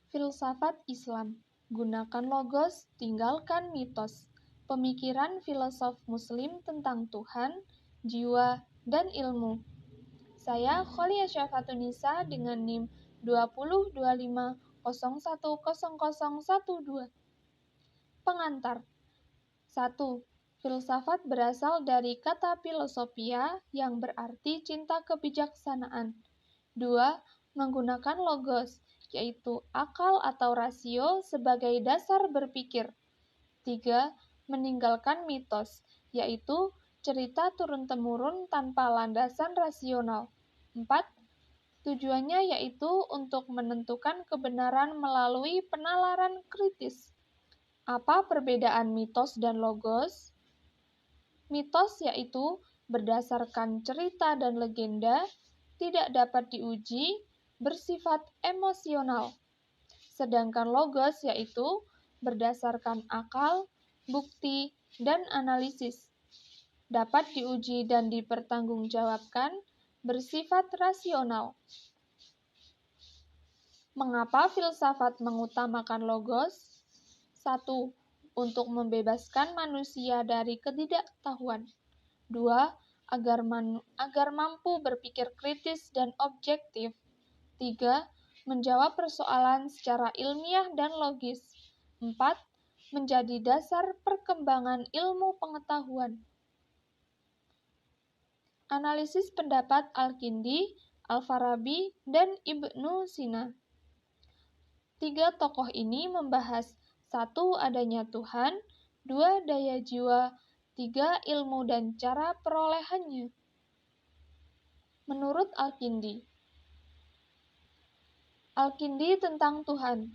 Filsafat Islam. Gunakan logos, tinggalkan mitos. Pemikiran filosof Muslim tentang Tuhan, jiwa, dan ilmu. Saya Kholia Syafatunisa dengan NIM 2025010012. Pengantar. 1. Filsafat berasal dari kata filosofia yang berarti cinta kebijaksanaan. 2. Menggunakan logos, yaitu akal atau rasio sebagai dasar berpikir. 3. Meninggalkan mitos, yaitu cerita turun-temurun tanpa landasan rasional. 4. Tujuannya yaitu untuk menentukan kebenaran melalui penalaran kritis. Apa perbedaan mitos dan logos? Mitos yaitu berdasarkan cerita dan legenda, tidak dapat diuji, bersifat emosional. Sedangkan logos yaitu berdasarkan akal, bukti, dan analisis. Dapat diuji dan dipertanggungjawabkan, bersifat rasional. Mengapa filsafat mengutamakan logos? 1. Untuk membebaskan manusia dari ketidaktahuan. 2. Agar mampu berpikir kritis dan objektif. 3. Menjawab persoalan secara ilmiah dan logis. 4. Menjadi dasar perkembangan ilmu pengetahuan. Analisis pendapat Al-Kindi, Al-Farabi, dan Ibnu Sina. 3 tokoh ini membahas 1. Adanya Tuhan, 2. Daya jiwa, 3. Ilmu dan cara perolehannya. Menurut Al-Kindi. Al-Kindi tentang Tuhan.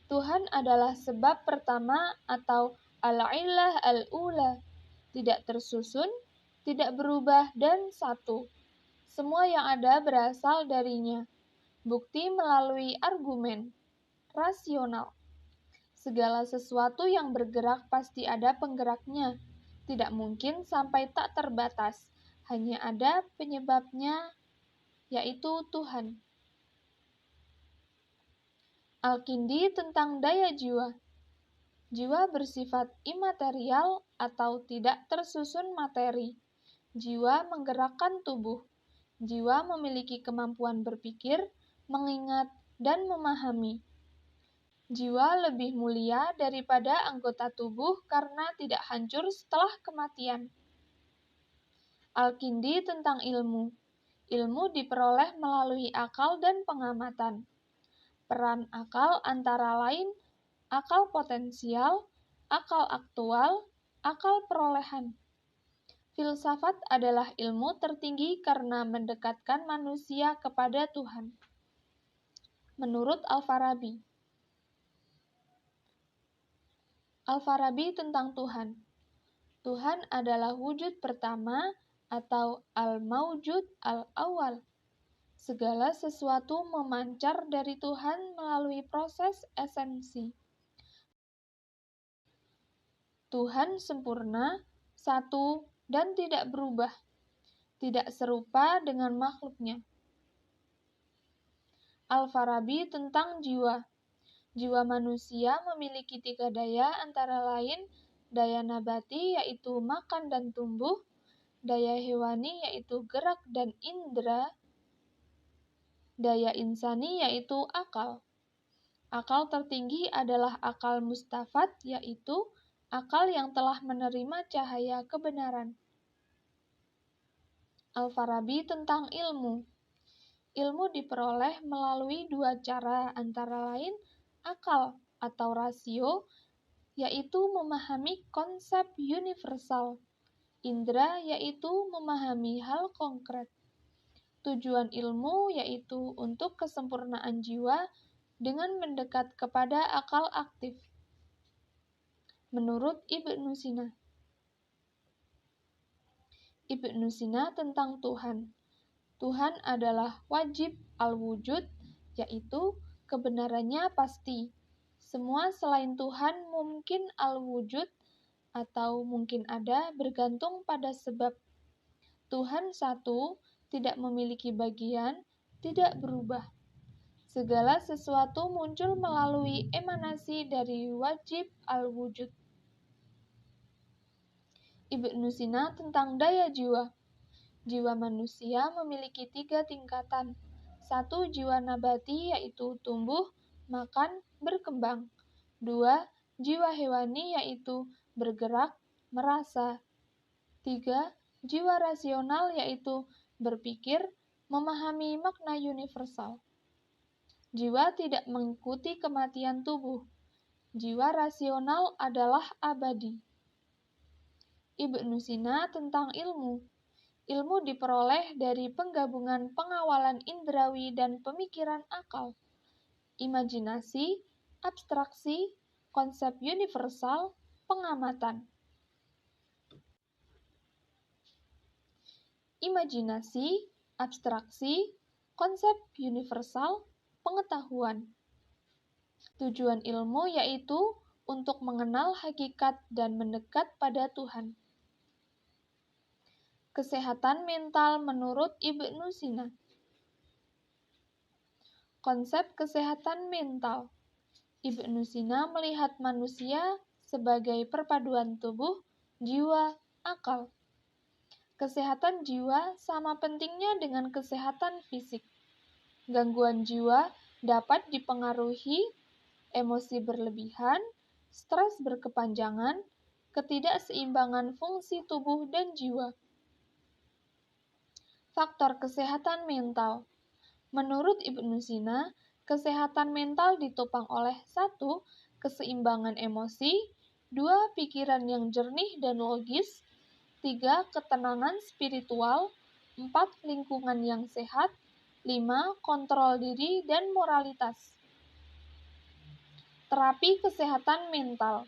Tuhan adalah sebab pertama atau al-illah al-ula, tidak tersusun, tidak berubah, dan satu. Semua yang ada berasal darinya. Bukti melalui argumen. Rasional. Segala sesuatu yang bergerak pasti ada penggeraknya. Tidak mungkin sampai tak terbatas. Hanya ada penyebabnya, yaitu Tuhan. Al-Kindi tentang daya jiwa. Jiwa bersifat imaterial atau tidak tersusun materi. Jiwa menggerakkan tubuh. Jiwa memiliki kemampuan berpikir, mengingat, dan memahami. Jiwa lebih mulia daripada anggota tubuh karena tidak hancur setelah kematian. Al-Kindi tentang ilmu. Ilmu diperoleh melalui akal dan pengamatan. Peran akal antara lain akal potensial, akal aktual, akal perolehan. Filsafat adalah ilmu tertinggi karena mendekatkan manusia kepada Tuhan. Menurut Al-Farabi. Al-Farabi tentang Tuhan. Tuhan adalah wujud pertama atau al-maujud al-awal. Segala sesuatu memancar dari Tuhan melalui proses esensi. Tuhan sempurna, satu, dan tidak berubah, tidak serupa dengan makhluknya. Al-Farabi tentang jiwa. Jiwa manusia memiliki 3 daya antara lain daya nabati yaitu makan dan tumbuh, daya hewani yaitu gerak dan indera, daya insani yaitu akal. Akal tertinggi adalah akal mustafad yaitu akal yang telah menerima cahaya kebenaran. Al-Farabi tentang ilmu. Ilmu diperoleh melalui 2 cara antara lain akal atau rasio, yaitu memahami konsep universal. Indra yaitu memahami hal konkret. Tujuan ilmu yaitu untuk kesempurnaan jiwa dengan mendekat kepada akal aktif. Menurut Ibnu Sina. Ibnu Sina tentang Tuhan. Tuhan adalah wajib al-wujud, yaitu kebenarannya pasti. Semua selain Tuhan mungkin al-wujud atau mungkin ada bergantung pada sebab. Tuhan satu, tidak memiliki bagian, tidak berubah. Segala sesuatu muncul melalui emanasi dari wajib al-wujud. Ibnu Sina tentang daya jiwa. Jiwa manusia memiliki 3 tingkatan. 1. Jiwa nabati, yaitu tumbuh, makan, berkembang. 2. Jiwa hewani, yaitu bergerak, merasa. 3. Jiwa rasional, yaitu berpikir, memahami makna universal. Jiwa tidak mengikuti kematian tubuh. Jiwa rasional adalah abadi. Ibnu Sina tentang ilmu. Ilmu diperoleh dari penggabungan pengawalan indrawi dan pemikiran akal, imajinasi, abstraksi, konsep universal, pengamatan. Imajinasi, abstraksi, konsep universal, pengetahuan. Tujuan ilmu yaitu untuk mengenal hakikat dan mendekat pada Tuhan. Kesehatan mental menurut Ibnu Sina. Konsep kesehatan mental. Ibnu Sina melihat manusia sebagai perpaduan tubuh, jiwa, akal. Kesehatan jiwa sama pentingnya dengan kesehatan fisik. Gangguan jiwa dapat dipengaruhi emosi berlebihan, stres berkepanjangan, ketidakseimbangan fungsi tubuh dan jiwa. Faktor kesehatan mental. Menurut Ibnu Sina, kesehatan mental ditopang oleh 1. Keseimbangan emosi, 2. Pikiran yang jernih dan logis, 3. Ketenangan spiritual, 4. Lingkungan yang sehat, 5. Kontrol diri dan moralitas. Terapi kesehatan mental.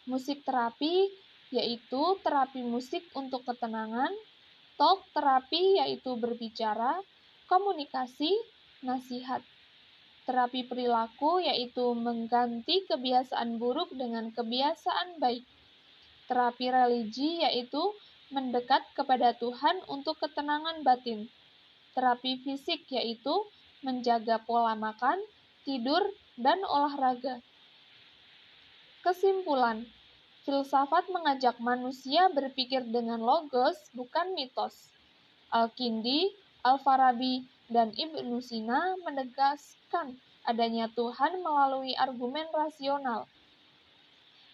Musik terapi yaitu terapi musik untuk ketenangan, talk terapi yaitu berbicara, komunikasi, nasihat. Terapi perilaku yaitu mengganti kebiasaan buruk dengan kebiasaan baik. Terapi religi yaitu mendekat kepada Tuhan untuk ketenangan batin. Terapi fisik yaitu menjaga pola makan, tidur, dan olahraga. Kesimpulan, filsafat mengajak manusia berpikir dengan logos, bukan mitos. Al-Kindi, Al-Farabi, dan Ibnu Sina menegaskan adanya Tuhan melalui argumen rasional,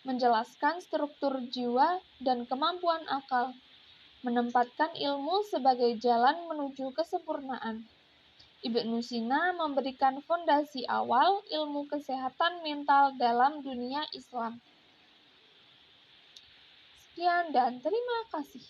menjelaskan struktur jiwa dan kemampuan akal, menempatkan ilmu sebagai jalan menuju kesempurnaan. Ibnu Sina memberikan fondasi awal ilmu kesehatan mental dalam dunia Islam. Sekian dan terima kasih.